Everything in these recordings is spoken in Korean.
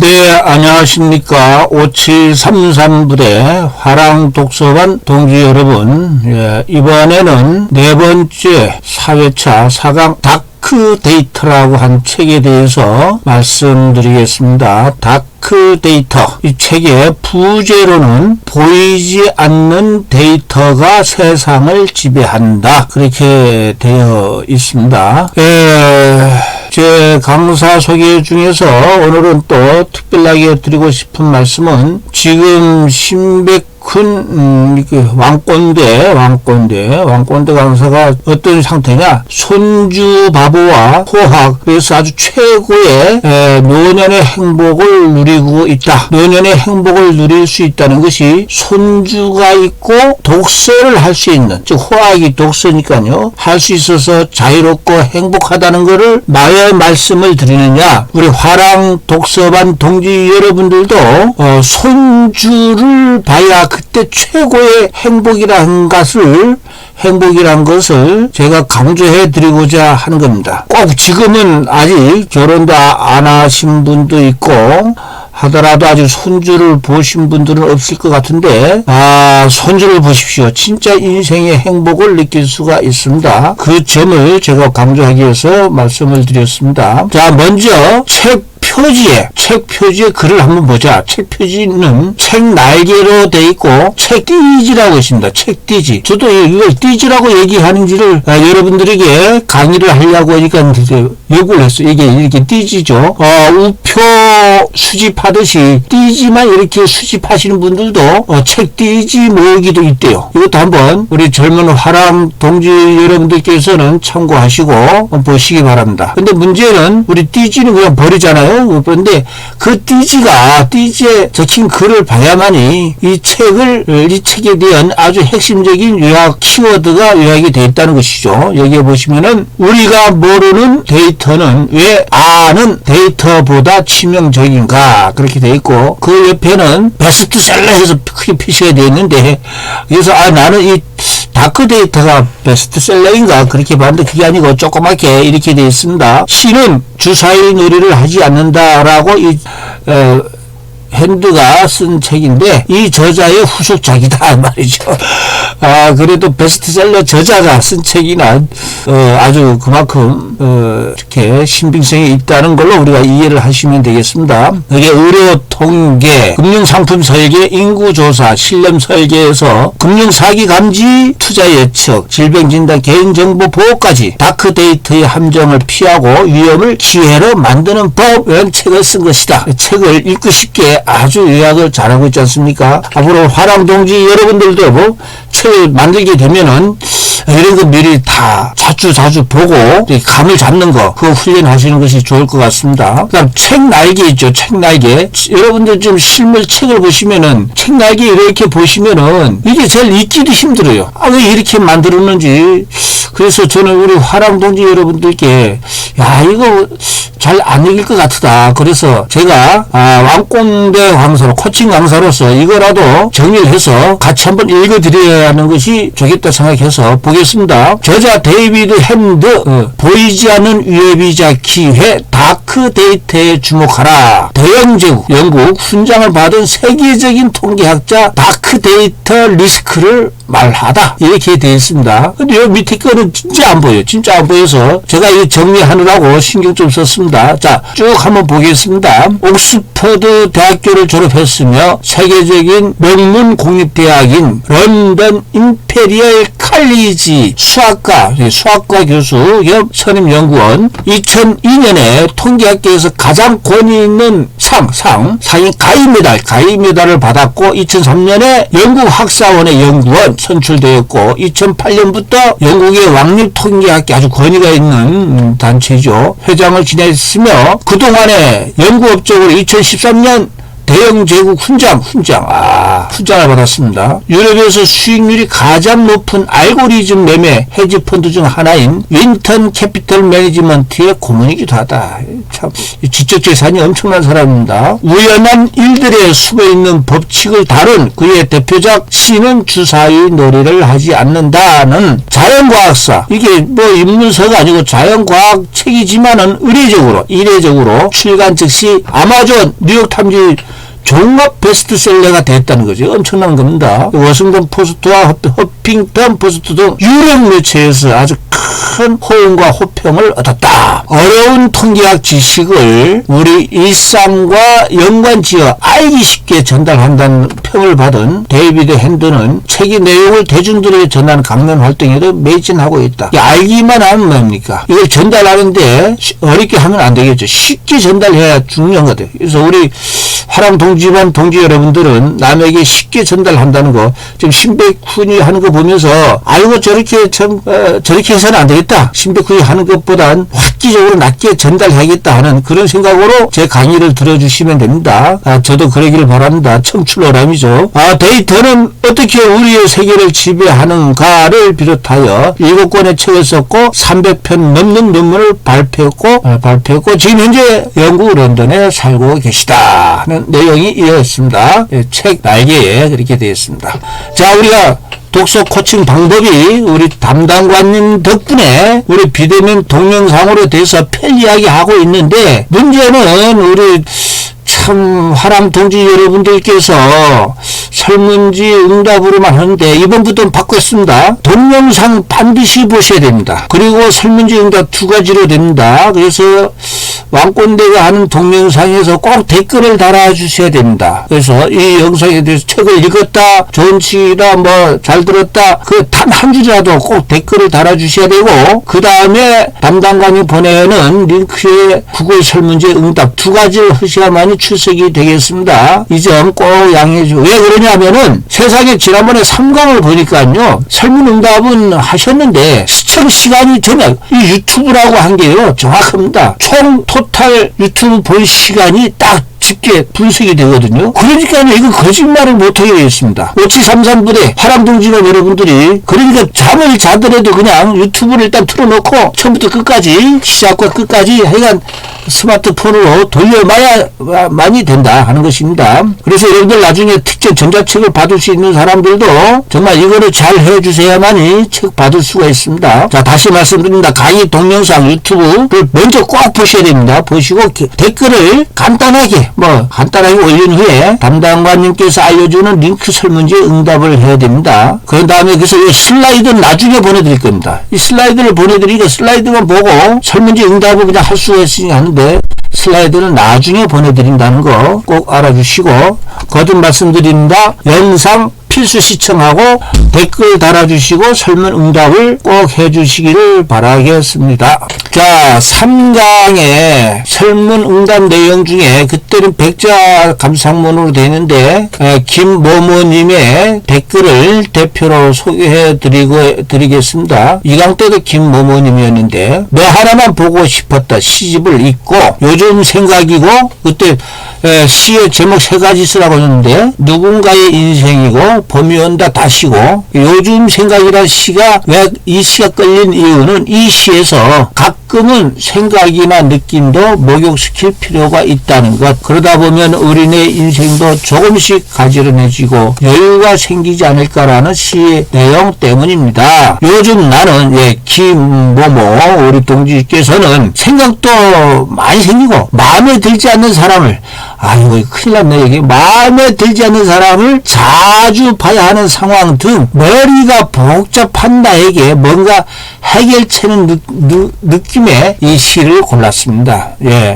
네, 안녕하십니까. 5733부대 화랑독서반 동지 여러분, 이번에는 네 번째 4회차 4강 다크 데이터라고 한 책에 대해서 말씀드리겠습니다. 다크 데이터. 이 책의 부제로는 보이지 않는 데이터가 세상을 지배한다. 그렇게 되어 있습니다. 제 강사 소개 중에서 오늘은 또 특별하게 드리고 싶은 말씀은 지금 신백훈 왕꼰대 강사가 어떤 상태냐, 손주 바보와 호학, 그래서 아주 최고의 노년의 행복을 누리고 있다. 노년의 행복을 누릴 수 있다는 것이 손주가 있고 독서를 할 수 있는, 즉 호학이 독서니까요, 할 수 있어서 자유롭고 행복하다는 것을 마의 말씀을 드리느냐, 우리 화랑 독서반 동지 여러분들도 손주를 봐야 그때 최고의 행복이란 것을 제가 강조해 드리고자 하는 겁니다. 꼭 지금은 아직 결혼도 안 하신 분도 있고 하더라도 아직 손주를 보신 분들은 없을 것 같은데, 손주를 보십시오. 진짜 인생의 행복을 느낄 수가 있습니다. 그 점을 제가 강조하기 위해서 말씀을 드렸습니다. 자, 먼저 책 표지에 글을 한번 보자. 책 표지는 책 날개로 돼 있고 책 띠지라고 있습니다. 책 띠지. 저도 이걸 띠지라고 얘기하는지를 여러분들에게 강의를 하려고 하니까 요구를 했어요. 이게 이렇게 띠지죠. 우표 수집하듯이 띠지만 이렇게 수집하시는 분들도 책 띠지 모으기도 있대요. 이것도 한번 우리 젊은 화랑 동지 여러분들께서는 참고하시고 보시기 바랍니다. 근데 문제는 우리 띠지는 그냥 버리잖아요. 그런데 그 띠지에 적힌 글을 봐야만이 이 책에 대한 아주 핵심적인 요약 키워드가 요약이 되어 있다는 것이죠. 여기에 보시면은 우리가 모르는 데이터는 왜 아는 데이터보다 치명적인가, 그렇게 되어 있고, 그 옆에는 베스트셀러에서 크게 표시가 되어 있는데, 그래서 나는 이 다크 데이터가 베스트셀러인가 그렇게 봤는데 그게 아니고 조그맣게 이렇게 되어 있습니다. 시는 주사위 놀이를 하지 않는다라고 핸드가 쓴 책인데 이 저자의 후속작이다 말이죠. 그래도 베스트셀러 저자가 쓴 책이나 아주 그만큼 이렇게 신빙성이 있다는 걸로 우리가 이해를 하시면 되겠습니다. 이게 의료 통계, 금융상품 설계, 인구조사, 실험 설계에서 금융사기 감지, 투자 예측, 질병진단, 개인정보 보호까지 다크 데이터의 함정을 피하고 위험을 기회로 만드는 법이라는 책을 쓴 것이다. 책을 읽고 싶게 아주 요약을 잘하고 있지 않습니까? 앞으로 화랑동지 여러분들도 책을 만들게 되면은 이런 거 미리 다 자주 보고 감을 잡는 거, 그거 훈련하시는 것이 좋을 것 같습니다. 그다음 책 날개 있죠. 책 날개. 여러분들 좀 실물 책을 보시면은 책 날개 이렇게 보시면은 이게 제일 읽기도 힘들어요. 왜 이렇게 만들었는지. 그래서 저는 우리 화랑동지 여러분들께 이거 잘 안 읽을 것 같다. 그래서 제가 왕꼰대 강사로, 코칭 강사로서 이거라도 정리를 해서 같이 한번 읽어드려야 하는 것이 좋겠다 생각해서 보겠습니다. 저자 데이비드 핸드, 보이지 않는 위협이자 기회, 다크 데이터에 주목하라. 대영제국, 영국 훈장을 받은 세계적인 통계학자 다크 데이터 리스크를 말하다. 이렇게 되어 있습니다. 근데 요 밑에 거는 진짜 안 보여요. 진짜 안 보여서 제가 이거 정리하느라고 신경 좀 썼습니다. 자, 쭉 한번 보겠습니다. 옥스퍼드 대학교를 졸업했으며 세계적인 명문 공립대학인 런던 임페리얼 칼리지 수학과 교수 겸 선임연구원, 2002년에 통계학계에서 가장 권위 있는 상인 가이메달을 받았고, 2003년에 영국 학사원의 연구원 선출되었고, 2008년부터 영국의 왕립통계학계, 아주 권위가 있는 단체죠, 회장을 지냈으며 그동안에 연구업적으로 2013년 대영제국 훈장, 투자를 받았습니다. 유럽에서 수익률이 가장 높은 알고리즘 매매 헤지펀드 중 하나인 윈턴 캐피털 매니지먼트의 고문이기도 하다. 참 지적 재산이 엄청난 사람입니다. 우연한 일들에 숨어있는 법칙을 다룬 그의 대표작 C는 주사위 놀이를 하지 않는다는 자연과학사, 이게 뭐 인문서가 아니고 자연과학 책이지만은 이례적으로 출간 즉시 아마존, 뉴욕타임즈 종합 베스트셀러가 됐다는 거죠. 엄청난 겁니다. 워싱턴 포스트와 허핑턴 포스트 등 유력 매체에서 아주 큰 호응과 호평을 얻었다. 어려운 통계학 지식을 우리 일상과 연관지어 알기 쉽게 전달한다는 평을 받은 데이비드 핸드는 책의 내용을 대중들에게 전하는 강연 활동에도 매진하고 있다. 알기만 하면 뭡니까? 이걸 전달하는데 어렵게 하면 안 되겠죠. 쉽게 전달해야 중요한 거죠. 그래서 우리 화랑 동지반 동지 여러분들은 남에게 쉽게 전달한다는 거, 지금 신백훈이 하는 거 보면서 아이고 저렇게 저렇게 해서는 안 되겠다. 신백훈이 하는 것보단 획기적으로 낮게 전달해야겠다 하는 그런 생각으로 제 강의를 들어주시면 됩니다. 저도 그러기를 바랍니다. 청출어람이죠. 데이터는 어떻게 우리의 세계를 지배하는가를 비롯하여 7권의 책을 썼고 300편 넘는 논문을 발표했고 지금 현재 영국 런던에 살고 계시다 하는 내용이 이어졌습니다. 책 날개에 그렇게 되어 있습니다. 자, 우리가 독서 코칭 방법이 우리 담당관님 덕분에 우리 비대면 동영상으로 돼서 편리하게 하고 있는데, 문제는 우리 참 화랑 동지 여러분들께서 설문지 응답으로만 하는데 이번부터는 바꿨습니다. 동영상 반드시 보셔야 됩니다. 그리고 설문지 응답 2가지로 됩니다. 그래서 왕꼰대가 하는 동영상에서 꼭 댓글을 달아주셔야 됩니다. 그래서 이 영상에 대해서 책을 읽었다, 좋은 책이다, 뭐 잘 들었다, 그 단 한 줄이라도 꼭 댓글을 달아주셔야 되고, 그 다음에 담당관이 보내는 링크에 구글 설문지 응답 2가지를 하셔야만이 출석이 되겠습니다. 이 점 꼭 양해해 주세요. 왜 그러냐면은 세상에 지난번에 3강을 보니까요, 설문응답은 하셨는데 시청 시간이 되면 이 유튜브라고 한 게요 정확합니다. 총 토탈 유튜브 볼 시간이 딱 쉽게 분석이 되거든요. 그러니까 이거 거짓말을 못하게 되어 있습니다. 5733부대 화랑동지가 여러분들이 그러니까 잠을 자더라도 그냥 유튜브를 일단 틀어놓고 처음부터 끝까지, 시작과 끝까지 하여간 스마트폰으로 돌려봐야만이 된다 하는 것입니다. 그래서 여러분들 나중에 특정 전자책을 받을 수 있는 사람들도 정말 이거를 잘 해주셔야만이 책 받을 수가 있습니다. 자, 다시 말씀드립니다. 강의 동영상 유튜브를 먼저 꼭 보셔야 됩니다. 보시고 댓글을 간단하게 올린 후에 담당관님께서 알려주는 링크 설문지 응답을 해야 됩니다. 그런 다음에 그래서 이 슬라이드는 나중에 보내드릴 겁니다. 이 슬라이드를 보내드리니까 슬라이드만 보고 설문지 응답을 그냥 할 수가 있으니 하는데, 슬라이드는 나중에 보내드린다는 거 꼭 알아주시고, 거듭 말씀드립니다. 영상 필수 시청하고 댓글 달아주시고 설문 응답을 꼭 해주시기를 바라겠습니다. 자, 3강의 설문 응답 내용 중에 그때는 백자 감상문으로 되는데 김모모님의 댓글을 대표로 소개해 드리겠습니다. 2강 때도 김모모님이었는데, 뭐 하나만 보고 싶었다. 시집을 읽고 요즘 생각이고, 그때 시의 제목 3가지 쓰라고 했는데 누군가의 인생이고, 봄이 온다 다시고, 요즘 생각이라는 시가 왜 이 시가 끌린 이유는 이 시에서 가끔은 생각이나 느낌도 목욕시킬 필요가 있다는 것. 그러다 보면 우리네 인생도 조금씩 가지런해지고 여유가 생기지 않을까라는 시의 내용 때문입니다. 요즘 나는 김모모 우리 동지께서는 생각도 많이 생기고 마음에 들지 않는 사람을, 아이고 큰일 났네, 이게 마음에 들지 않는 사람을 자주 봐야 하는 상황 등 머리가 복잡한 나에게 뭔가 해결책는 느낌의 이 시를 골랐습니다.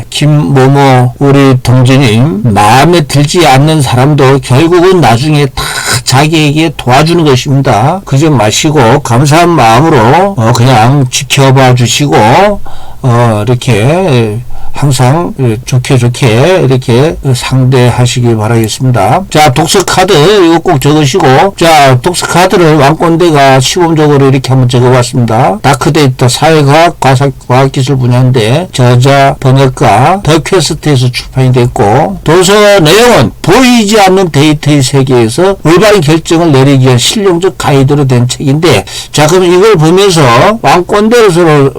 김모모 우리 동지님, 마음에 들지 않는 사람도 결국은 나중에 다 자기에게 도와주는 것입니다. 그저 마시고 감사한 마음으로 그냥 지켜봐 주시고 이렇게 항상 좋게 이렇게 상대하시기 바라겠습니다. 자, 독서 카드 이거 꼭 적으시고, 자, 독서 카드를 왕꼰대가 시범적으로 이렇게 한번 적어봤습니다. 다크데이터 사회과학 과학기술 분야인데 저자 번역가 더 퀘스트에서 출판이 됐고, 도서 내용은 보이지 않는 데이터의 세계에서 올바른 결정을 내리기 위한 실용적 가이드로 된 책인데, 자, 그럼 이걸 보면서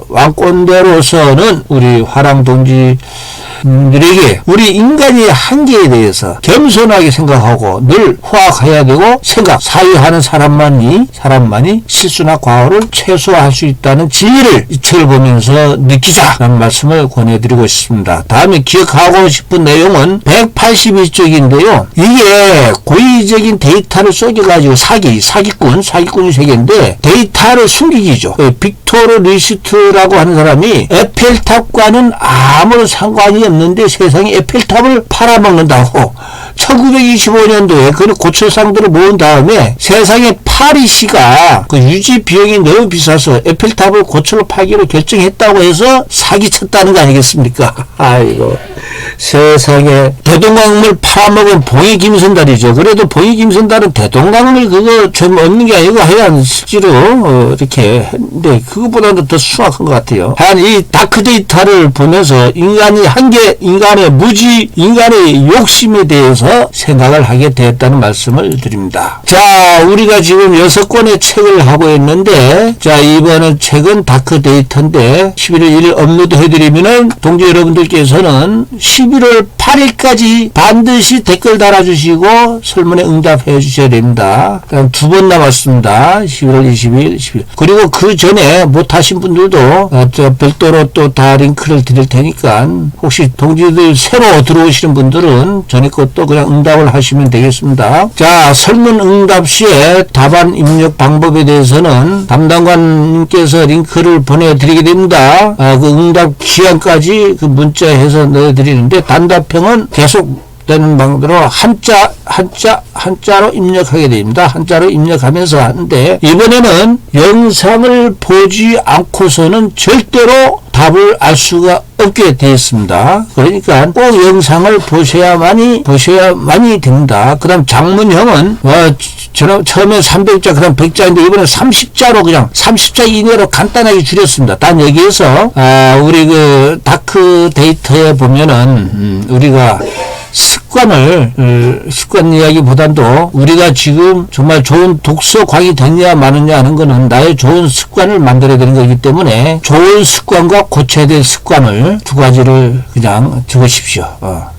왕꼰대로서는 우리 화랑 동지들에게 우리 인간의 한계에 대해서 겸손하게 생각하고 늘 호학해야 되고, 사유하는 사람만이 실수나 과오를 최소화할 수 있다는 진리를 이 책을 보면서 느끼자라는 말씀을 권해드리고 싶습니다. 다음에 기억하고 싶은 내용은 182쪽인데요. 이게 고의적인 데이터를 속여가지고 사기꾼이 세계인데, 데이터를 숨기기죠. 빅토르 리스트라고 하는 사람이 에펠탑과는 아무런 상관이 없는데 세상에 에펠탑을 팔아먹는다고 1925년도에 그 고철상들을 모은 다음에 세상에 파리시가 그 유지 비용이 너무 비싸서 에펠탑을 고철로 팔기로 결정했다고 해서 사기쳤다는 거 아니겠습니까? 아이고, 세상에 대동강물 팔아먹은 봉이 김선달이죠. 그래도 봉이 김선달은 대동강물 그거 좀 얻는 게 아니고 하여간 실제로 이렇게 했는데 그것보다도 더 수확한 것 같아요. 한 이 다크데이터를 보면서 인간의 한계, 인간의 무지, 인간의 욕심에 대해서 생각을 하게 되었다는 말씀을 드립니다. 자, 우리가 지금 6권의 책을 하고 있는데, 자, 이번에 책은 다크데이터인데 11월 1일 업로드 해드리면은 동지 여러분들께서는 11월 8일까지 반드시 댓글 달아주시고 설문에 응답해 주셔야 됩니다. 그럼 2번 남았습니다. 11월 20일, 10일. 그리고 그 전에 못하신 분들도 별도로 또 다 링크를 드릴 테니까 혹시 동지들 새로 들어오시는 분들은 전에 것도 그냥 응답을 하시면 되겠습니다. 자, 설문 응답 시에 답안 입력 방법에 대해서는 담당관님께서 링크를 보내드리게 됩니다. 그 응답 기한까지 그 문자해서 넣어드리는데 단답형은 계속 되는 방법으로 한자로 입력하게 됩니다. 한자로 입력하면서 하는데, 이번에는 영상을 보지 않고서는 절대로 답을 알 수가 없게 되었습니다. 그러니까 꼭 영상을 보셔야만이 됩니다. 그 다음 장문형은 처음에 300자, 그 다음 100자인데 이번에 30자로 그냥 30자 이내로 간단하게 줄였습니다. 단 여기에서 우리 그 다크 데이터에 보면은 우리가 습관 이야기보다도 우리가 지금 정말 좋은 독서광이 됐냐 마느냐 하는 거는 나의 좋은 습관을 만들어야 되는 거기 때문에 좋은 습관과 고쳐야 될 습관을 두 가지를 그냥 적으십시오.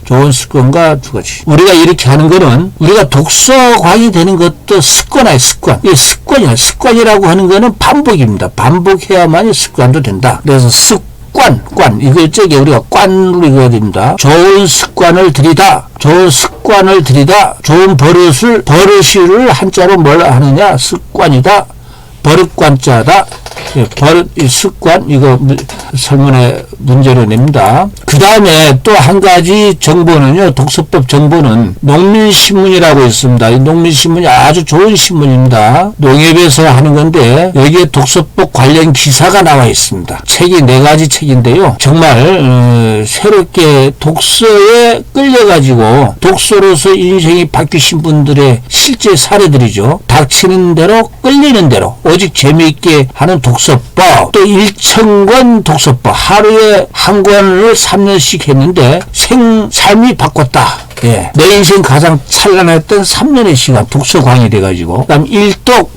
좋은 습관과 두 가지. 우리가 이렇게 하는 거는 우리가 독서광이 되는 것도 습관이에요. 이게 습관이야. 습관이라고 하는 거는 반복입니다. 반복해야만이 습관도 된다. 그래서 이걸 저기 우리가 관으로 읽어야 됩니다. 좋은 습관을 들이다. 좋은 버릇을 한자로 뭘 하느냐? 습관이다. 버릇관자다. 버릇, 습관, 이거 설문에 문제로 냅니다. 그 다음에 또 한 가지 정보는요, 독서법 정보는 농민신문이라고 있습니다. 이 농민신문이 아주 좋은 신문입니다. 농협에서 하는 건데, 여기에 독서법 관련 기사가 나와 있습니다. 책이 4가지 책인데요. 정말, 새롭게 독서에 끌려가지고, 독서로서 인생이 바뀌신 분들의 실제 사례들이죠. 닥치는 대로, 끌리는 대로, 오직 재미있게 하는 독서법, 또 1,000권 독서법, 하루에 한 권을 3년씩 했는데 삶이 바꿨다. 예. 내 인생 가장 찬란했던 3년의 시간 독서광이 돼가지고, 그 다음 일독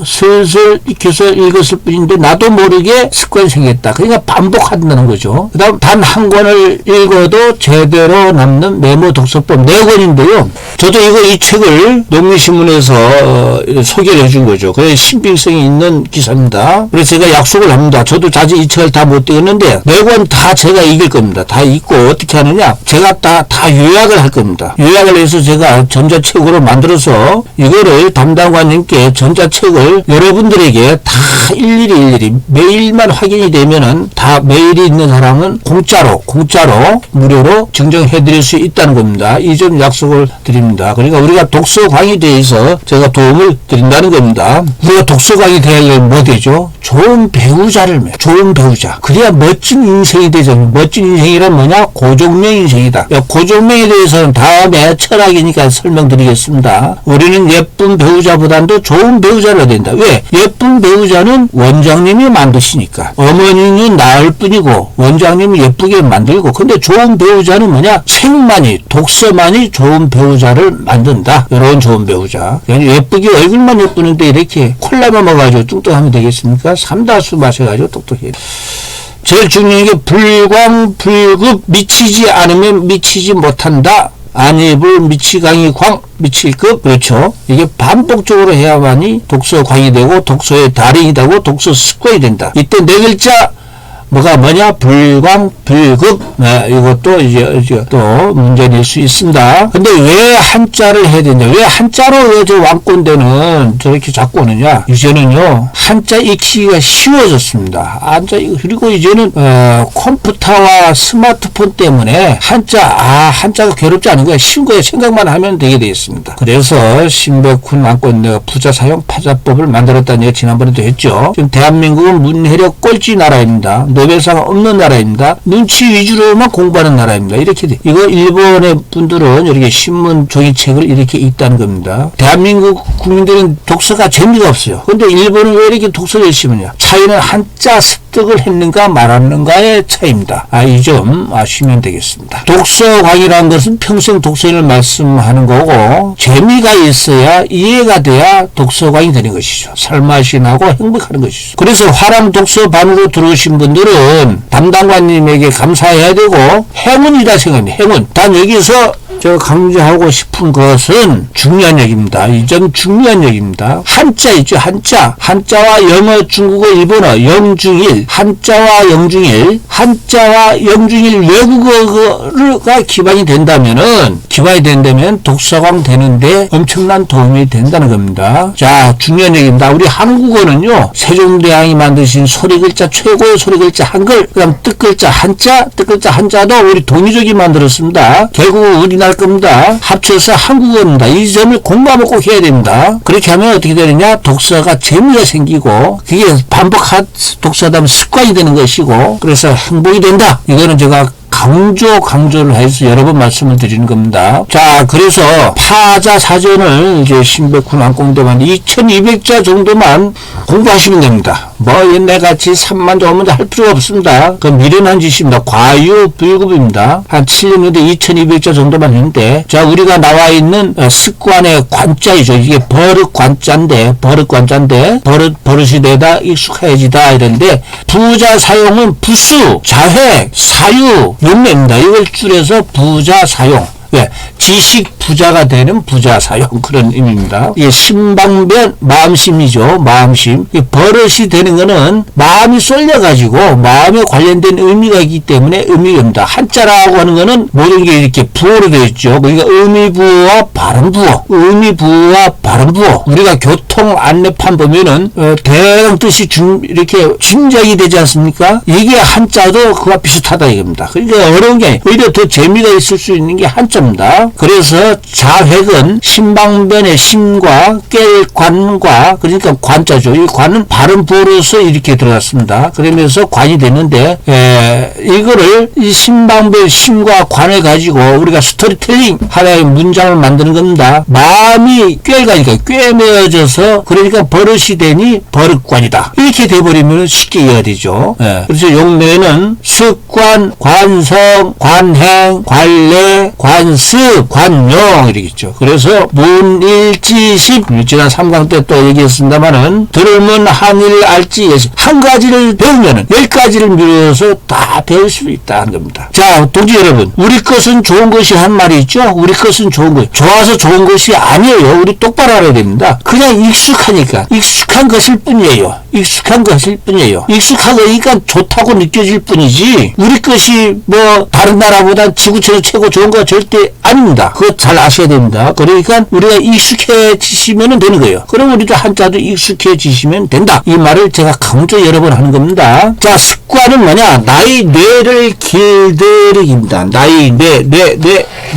슬슬 익혀서 읽었을 뿐인데 나도 모르게 습관이 생겼다. 그러니까 반복한다는 거죠. 그 다음 단 한 권을 읽어도 제대로 남는 메모 독서법 4권인데요. 저도 이 책을 농민신문에서 소개를 해준 거죠. 그래서 신빙성이 있는 기사입니다. 그래서 제가 약속을 합니다. 저도 자주 이 책을 다 못 읽었는데 4권 다 제가 읽을 겁니다. 다 읽고 어떻게 하느냐, 제가 다 요약을 할 겁니다. 요약을 해서 제가 전자책으로 만들어서 이거를 담당관님께 전자책을 여러분들에게 다 일일이 메일만 확인이 되면은 다 메일이 있는 사람은 공짜로 무료로 증정해 드릴 수 있다는 겁니다. 이 점 약속을 드립니다. 됩니다. 그러니까 우리가 독서광이 대해서 제가 도움을 드린다는 겁니다. 우리가 독서광이 되려면 뭐 되죠? 좋은 배우자를 좋은 배우자. 그래야 멋진 인생이 되죠. 멋진 인생이란 뭐냐? 고종명 인생이다. 고종명에 대해서는 다음에 철학이니까 설명드리겠습니다. 우리는 예쁜 배우자보다도 좋은 배우자를 얻어야 된다. 왜? 예쁜 배우자는 원장님이 만드시니까. 어머니는 낳을 뿐이고 원장님이 예쁘게 만들고. 근데 좋은 배우자는 뭐냐? 책만이, 독서만이 좋은 배우자를 만든다. 이런 좋은 배우자. 예쁘게 얼굴만 예쁘는데 이렇게 콜라만 먹어가지고 뚱뚱하면 되겠습니까? 삼다수 마셔가지고 똑똑해요. 제일 중요한 게 불광불급, 미치지 않으면 미치지 못한다. 안입을 미치광이 광, 미칠급. 그렇죠. 이게 반복적으로 해야만이 독서광이 되고 독서의 달인이 되고 독서 습관이 된다. 이때 네 글자 뭐냐? 불광불급. 이것도 이제 또 문제될 수 있습니다. 근데 왜 한자를 해야 되냐? 왜 한자로 왜 저 왕꼰대는 저렇게 자꾸 오느냐? 이제는요, 한자 익히기가 쉬워졌습니다. 그리고 이제는, 컴퓨터와 스마트폰 때문에 한자가 괴롭지 않은 거야. 쉬운 거야. 생각만 하면 되게 되어 있습니다. 그래서 신백훈 왕꼰대가 부자 사용 파자법을 만들었다는 얘기 지난번에도 했죠. 지금 대한민국은 문해력 꼴찌 나라입니다. 노벨상 없는 나라입니다. 눈치 위주로만 공부하는 나라입니다. 이렇게 돼. 이거 일본의 분들은 이렇게 신문 종이책을 이렇게 읽다는 겁니다. 대한민국 국민들은 독서가 재미가 없어요. 근데 일본은 왜 이렇게 독서를 열심히 하냐? 차이는 한자 습득을 했는가 말았는가의 차이입니다. 이 점 아시면 되겠습니다. 독서광이라는 것은 평생 독서를 말씀하는 거고 재미가 있어야 이해가 돼야 독서광이 되는 것이죠. 살맛이 나고 행복하는 것이죠. 그래서 화랑 독서반으로 들어오신 분들은 담당관님에게 감사해야 되고 행운이다 생각합니다. 행운. 단 여기서 제가 강조하고 싶은 것은 중요한 얘기입니다. 이 점 중요한 얘기입니다. 한자 있죠. 한자와 영어, 중국어, 일본어, 영중일, 한자와 영중일 외국어가 기반이 된다면 독서광 되는데 엄청난 도움이 된다는 겁니다. 자, 중요한 얘기입니다. 우리 한국어는요, 세종대왕이 만드신 소리글자, 최고의 소리글자 한글, 그 다음 뜻글자 한자도 우리 동의적이 만들었습니다. 결국 우리나라 겁니다. 합쳐서 한국어입니다. 이 점을 공부하면 꼭 해야 됩니다. 그렇게 하면 어떻게 되느냐? 독서가 재미가 생기고 그게 독서하다 보면 습관이 되는 것이고 그래서 행복이 된다. 이거는 제가 강조를 해서 여러 번 말씀을 드리는 겁니다. 자, 그래서 파자 사전을 이제 신백훈 왕꼰대만 2200자 정도만 공부하시면 됩니다. 옛날같이 3만 정도면 할 필요가 없습니다. 그 미련한 짓입니다. 과유불급입니다. 한 7년 후에 2200자 정도만 했는데, 자, 우리가 나와 있는 습관의 관자이죠. 이게 버릇관자인데, 버릇이 되다 익숙해지다 이런데, 부자 사용은 부수, 자획, 사유, 용매입니다. 이걸 줄여서 부자 사용. 왜? 지식 부자가 되는 부자 사용 그런 의미입니다. 이게 심방변 마음심이죠. 마음심. 버릇이 되는 거는 마음이 쏠려가지고 마음에 관련된 의미가 있기 때문에 의미입니다. 한자라고 하는 거는 모든 게 이렇게 부호로 되어 있죠. 그러니까 의미부호와 발음부호. 우리가 교통 안내판 보면은 대강 뜻이 이렇게 짐작이 되지 않습니까? 이게 한자도 그와 비슷하다 이겁니다. 그러니까 어려운 게 아니에요. 오히려 더 재미가 있을 수 있는 게 한자입니다. 그래서 자획은 심방변의 심과 깰관과 그러니까 관자죠. 이 관은 발음 부호로서 이렇게 들어갔습니다. 그러면서 관이 되는데 이거를 이 심방변 심과 관을 가지고 우리가 스토리텔링 하나의 문장을 만드는 겁니다. 마음이 꿰가니까 꿰매어져서 그러니까 버릇이 되니 버릇관이다. 이렇게 돼버리면 쉽게 이해가 되죠. 그래서 용례는 습관, 관성, 관행, 관례, 관습, 관용 이렇게 있죠. 그래서 문일지십 지난 3강 때 또 얘기했습니다만은 들으면 한일 알지 한 가지를 배우면은 10가지를 미뤄서 다 배울 수 있다는 겁니다. 자, 동지 여러분, 우리 것은 좋은 것이 한 말이 있죠. 우리 것은 좋은 것, 좋아서 좋은 것이 아니에요. 우리 똑바로 알아야 됩니다. 그냥 익숙하니까 익숙한 것일 뿐이에요. 익숙하니까 좋다고 느껴질 뿐이지 우리 것이 다른 나라보다 지구촌이 최고 좋은 거 절대 아닙니다. 그거 잘 잘 아셔야 됩니다. 그러니까 우리가 익숙해지시면 되는 거예요. 그럼 우리도 한자도 익숙해지시면 된다. 이 말을 제가 강조 여러 번 하는 겁니다. 자, 습관은 뭐냐? 나의 뇌를 길들이기입니다. 나의 뇌,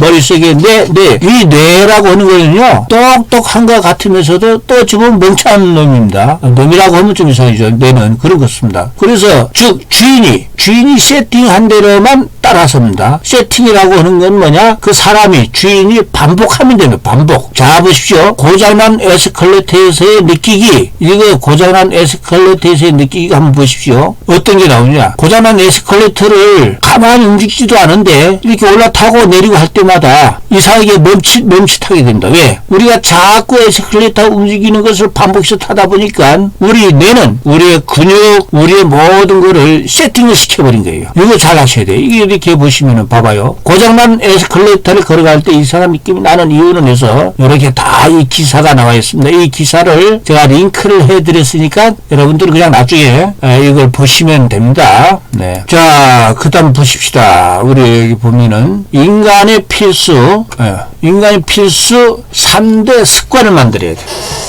머릿속에 뇌. 이 뇌라고 하는 거는요, 똑똑한 것 같으면서도 또 지금 멍청한 놈입니다. 놈이라고 하면 좀 이상하죠. 뇌는 그런 것입니다. 그래서 즉 주인이 세팅한 대로만 따라섭니다. 세팅이라고 하는 건 뭐냐? 그 사람이 주인이 반복하면 됩니다. 반복. 자, 보십시오. 고장난 에스컬레이터에서의 느끼기. 이거 고장난 에스컬레이터에서의 느끼기가 한번 보십시오. 어떤 게 나오냐? 고장난 에스컬레이터를 가만히 움직이지도 않은데 이렇게 올라타고 내리고 할 때마다 이상하게 멈칫하게 됩니다. 왜? 우리가 자꾸 에스컬레이터 움직이는 것을 반복해서 타다 보니까 우리 뇌는 우리의 근육, 우리의 모든 거를 세팅을 시켜버린 거예요. 이거 잘 아셔야 돼요. 이게 이렇게 보시면은 봐봐요. 고장난 에스컬레이터를 걸어갈 때 이상한 느낌이 나는 이유는 해서 이렇게 다 이 기사가 나와 있습니다. 이 기사를 제가 링크를 해드렸으니까 여러분들 그냥 나중에 이걸 보시면 됩니다. 네. 자, 그 다음 보십시다. 우리 여기 보면은 인간의 필수 3대 습관을 만들어야 돼.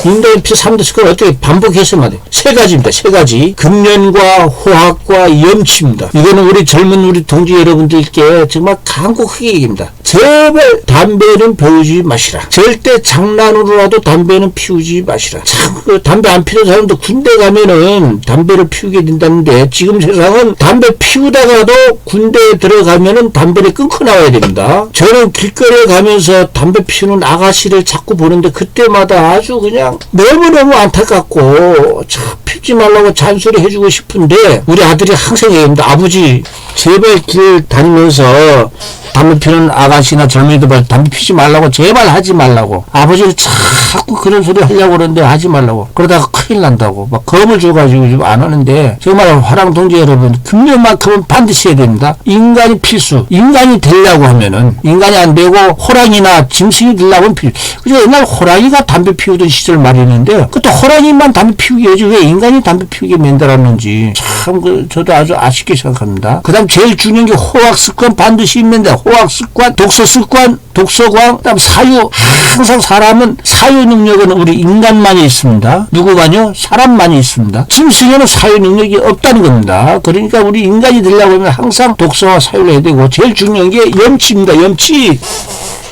인간의 필수 3대 습관을 어떻게 반복해서 만들어야 돼. 세 가지입니다. 세 가지. 금연과 호학과 염치입니다. 이거는 우리 젊은 우리 동지 여러분들께 정말 간곡하게 얘기합니다. 제발 담배는 배우지 마시라. 절대 장난으로라도 담배는 피우지 마시라. 참, 담배 안 피우는 사람도 군대 가면은 담배를 피우게 된다는데 지금 세상은 담배 피우다가도 군대에 들어가면은 담배를 끊고 나와야 됩니다. 저는 길거리에 가면서 담배 피우는 아가씨를 자꾸 보는데 그때마다 아주 그냥 너무너무 안타깝고 참 피우지 말라고 잔소리 해주고 싶은데 우리 아들이 항상 얘기합니다. 아버지 제발 길 다니면서 담배 피우는 아가씨나 젊은이들 봐 담배 피우지 말라고 제발 하지 말라고. 아버지는 자꾸 그런 소리 하려고 그러는데 하지 말라고. 그러다가 큰일 난다고 막 검을 줘가지고 좀 안 하는데 정말 화랑 동지 여러분 금연만큼은 반드시 해야 됩니다. 인간이 필수. 인간이 되려고 하면은 인간이 안 되고 호랑이나 짐승이 되려고 하면 필수. 그래서 옛날 호랑이가 담배 피우던 시절 말이었는데 그때 호랑이만 담배 피우게 해야지 왜 인간이 담배 피우게 만들었는지 참 저도 아주 아쉽게 생각합니다. 그 다음 제일 중요한 게 호학 습관 반드시 있는데 호학 습관, 독서 습관, 독서광, 그다음 사유. 항상 사람은 사유 능력은 우리 인간만이 있습니다. 누구만요? 사람만이 있습니다. 짐승에는 사유 능력이 없다는 겁니다. 그러니까 우리 인간이 되려고 하면 항상 독서와 사유를 해야 되고 제일 중요한 게 염치입니다. 염치.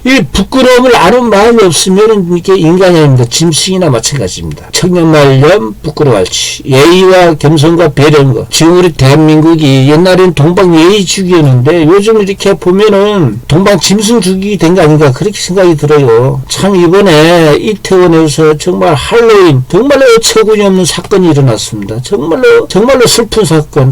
이 부끄러움을 아는 마음이 없으면 이게 인간이 아닙니다. 짐승이나 마찬가지입니다. 청년말년 부끄러워할지 예의와 겸손과 배려인 거. 지금 우리 대한민국이 옛날엔 동방 예의주기였는데 요즘 이렇게 보면은 동방 짐승주기 된 거 아닌가 그렇게 생각이 들어요. 참 이번에 이태원에서 정말 할로윈 정말로 어처구니 없는 사건이 일어났습니다. 정말로 슬픈 사건.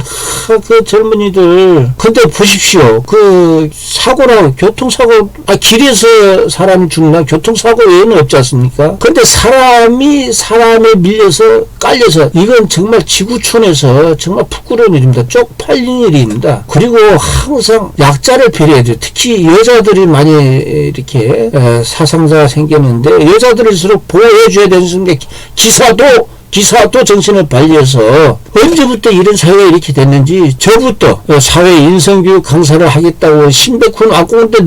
그 젊은이들 근데 보십시오. 그 사고라고 교통사고 길에서 사람이 죽나 교통사고 외에는 없지 않습니까? 근데 사람이 사람에 밀려서 깔려서 이건 정말 지구촌에서 정말 부끄러운 일입니다. 쪽팔린 일입니다. 그리고 항상 약자를 배려해야 돼요. 특히 여자들이 많이 이렇게 사상자가 생겼는데 여자들일수록 보호해줘야 되는데 기사도 정신을 발휘해서 언제부터 이런 사회가 이렇게 됐는지 저부터 사회 인성교육 강사를 하겠다고 심백훈 왔고 근데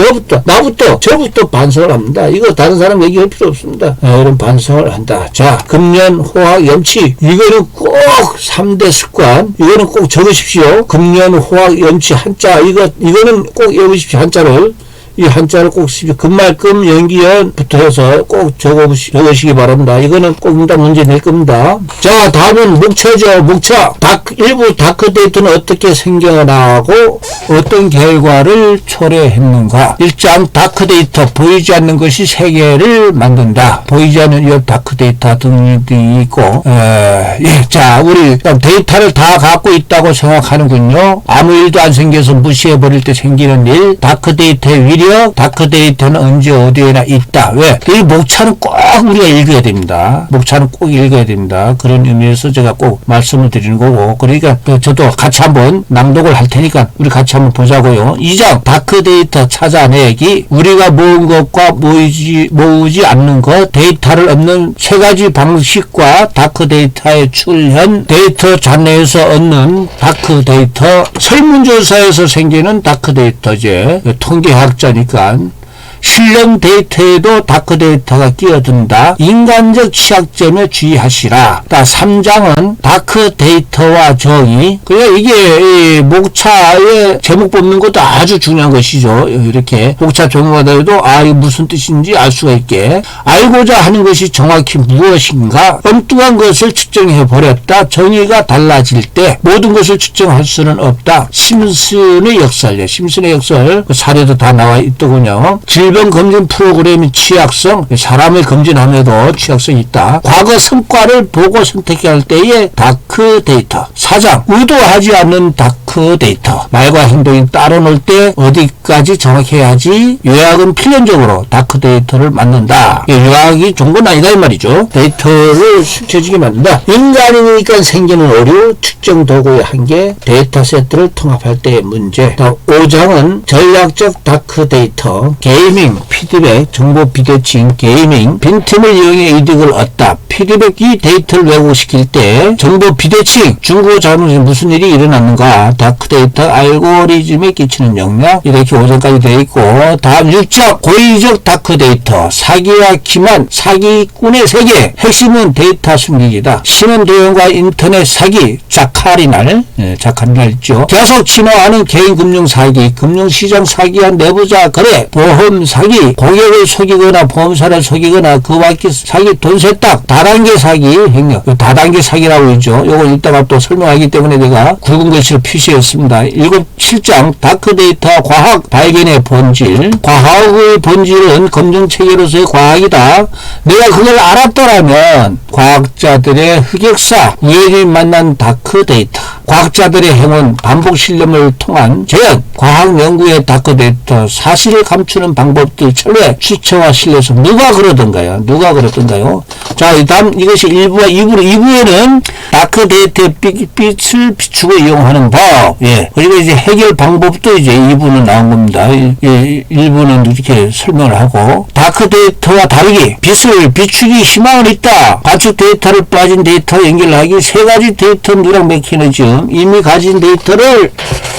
저부터 반성을 합니다. 이거 다른 사람 얘기할 필요 없습니다. 이런 반성을 한다. 자, 금연, 호학, 염치 이거는 꼭 3대 습관 이거는 꼭 적으십시오. 금연, 호학, 염치 한자 이거는 꼭 외우십시오. 한자를 이 한자를 꼭 금말금 연기연부터 해서 꼭 적으시기 바랍니다. 이거는 꼭 응답 문제 낼 겁니다. 자, 다음은 목차죠. 목차. 일부 다크데이터는 어떻게 생겨나고 어떤 결과를 초래했는가. 1장 다크데이터 보이지 않는 것이 세계를 만든다. 보이지 않는 이 다크데이터 등이 있고 자, 우리 데이터를 다 갖고 있다고 생각하는군요. 아무 일도 안 생겨서 무시해버릴 때 생기는 일. 다크데이터의 위력 다크데이터는 언제 어디에나 있다. 왜? 이 목차는 꼭 우리가 읽어야 됩니다. 목차는 꼭 읽어야 됩니다. 그런 의미에서 제가 꼭 말씀을 드리는 거고 그러니까 저도 같이 한번 낭독을 할 테니까 우리 같이 한번 보자고요. 2장 다크데이터 찾아내기 우리가 모은 것과 모으지 않는 것 데이터를 얻는 세 가지 방식과 다크데이터의 출현 데이터 잔해에서 얻는 다크데이터 설문조사에서 생기는 다크데이터제 통계학자니까 실명 데이터에도 다크 데이터가 끼어든다. 인간적 취약점에 주의하시라. 3장은 다크 데이터와 정의. 그러니까 이게 목차의 제목 뽑는 것도 아주 중요한 것이죠. 이렇게 목차 종류마다 해도 이게 무슨 뜻인지 알 수가 있게 알고자 하는 것이 정확히 무엇인가 엉뚱한 것을 측정해 버렸다. 정의가 달라질 때 모든 것을 측정할 수는 없다. 심슨의 역설, 심슨의 역설 그 사례도 다 나와 있더군요. 질병 검진 프로그램의 취약성, 사람을 검진하면도 취약성이 있다. 과거 성과를 보고 선택할 때의 다크 데이터. 4장 의도하지 않는 다크 데이터. 말과 행동이 따로 놀 때 어디까지 정확해야지 요약은 필연적으로 다크 데이터를 만든다. 요약이 좋은 건 아니다 이 말이죠. 데이터를 숙제지게 만든다. 인간이니까 생기는 오류, 측정 도구의 한계, 데이터 세트를 통합할 때의 문제. 5장은 전략적 다크 데이터, 게이밍, 피드백, 정보 비대칭, 게이밍, 빈틈을 이용해 이득을 얻다. 피드백이 데이터를 왜곡시킬 때 정보 비대칭, 중고 잘못이 무슨 일이 일어났는가, 다크 데이터 알고리즘에 끼치는 영향, 이렇게 5장까지 되어 있고, 다음 6장 고의적 다크 데이터, 사기와 기만, 사기꾼의 세계, 핵심은 데이터 숨기기다. 신원도용과 인터넷 사기, 자카리날 있죠. 계속 진화하는 개인 금융 사기, 금융시장 사기와 내부자 거래, 보험 사기, 고객을 속이거나 보험사를 속이거나 그 밖에 사기, 돈 세탁, 다단계 사기, 행력, 다단계 사기라고 있죠. 요걸 이따가 또 설명하기 때문에 내가 굵은 글씨로 표시했습니다. 7장 다크데이터 과학 발견의 본질. 과학의 본질은 검증체계로서의 과학이다. 내가 그걸 알았더라면 과학자들의 흑역사, 우연히 만난 다크데이터, 과학자들의 행운, 반복 실험을 통한 재현, 과학 연구의 다크데이터, 사실을 감추는 방법들, 철회, 추천과 신뢰성. 누가 그러던가요? 자, 다음 이것이 1부와 2부에는 다크데이터의 빛을 비추고 이용하는 법. 그리고 이제 해결 방법도 이제 2부는 나온 겁니다. 1부는 이렇게 설명을 하고, 다크데이터와 다르게 빛을 비추기 희망을 있다. 가축 데이터를 빠진 데이터 연결하기, 3가지 데이터 누락 메커니즘, 이미 가진 데이터를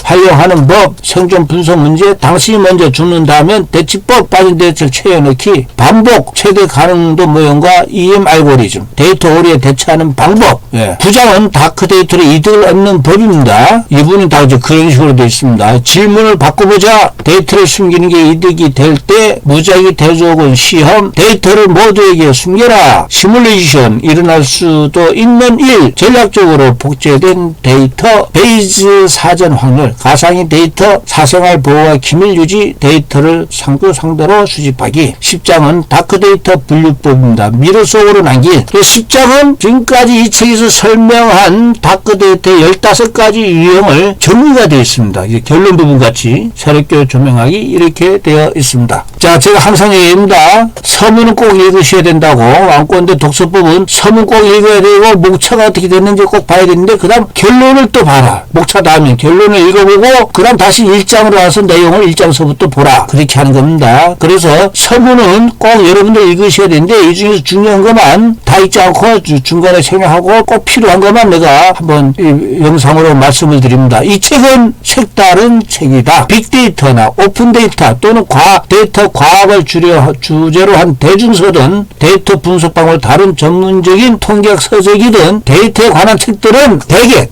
활용하는 법, 생존 분석 문제, 당신이 먼저 죽는다면 대치법, 빠진 데이터를 채워넣기, 반복, 최대 가능도 모형과 EM 알고리즘, 데이터 오류에 대처하는 방법. 9장은 다크 데이터로 이득을 얻는 법입니다. 이분은 다 이제 그런 식으로 되어 있습니다. 질문을 바꿔보자. 데이터를 숨기는 게 이득이 될 때 무작위 대조군 시험, 데이터를 모두에게 숨겨라. 시뮬레이션, 일어날 수도 있는 일, 전략적으로 복제된 데이터, 베이즈 사전 확률, 가상의 데이터, 사생활 보호와 기밀 유지, 데이터를 상대로 수집하기. 10장은 다크 데이터 분류법입니다. 미러 속으로 남긴. 10장은 지금까지 이 책에서 설명한 다크 데이터의 15가지 유형을 정리가 되어 있습니다. 이제 결론 부분 같이 새롭게 조명하기 이렇게 되어 있습니다. 자, 제가 항상 얘기합니다. 서문은 꼭 읽으셔야 된다고. 왕권대 독서법은 서문 꼭 읽어야 되고 목차가 어떻게 됐는지 꼭 봐야 되는데 그 다음 결론을 또 봐라. 목차 다음에 결론을 읽어보고 그 다음 다시 1장으로 와서 내용을 1장서부터 보라. 그렇게 하는 겁니다. 그래서 서문은 꼭 여러분들 읽으셔야 되는데 이 중에서 중요한 것만 다 읽지 않고 중간에 생략하고 꼭 필요한 것만 내가 한번 영상으로 말씀을 드립니다. 이 책은 색다른 책이다. 빅데이터나 오픈데이터 또는 데이터 과학을 주제로 한 대중서든 데이터 분석 방법을 다룬 전문적인 통계학 서적이든 데이터에 관한 책들은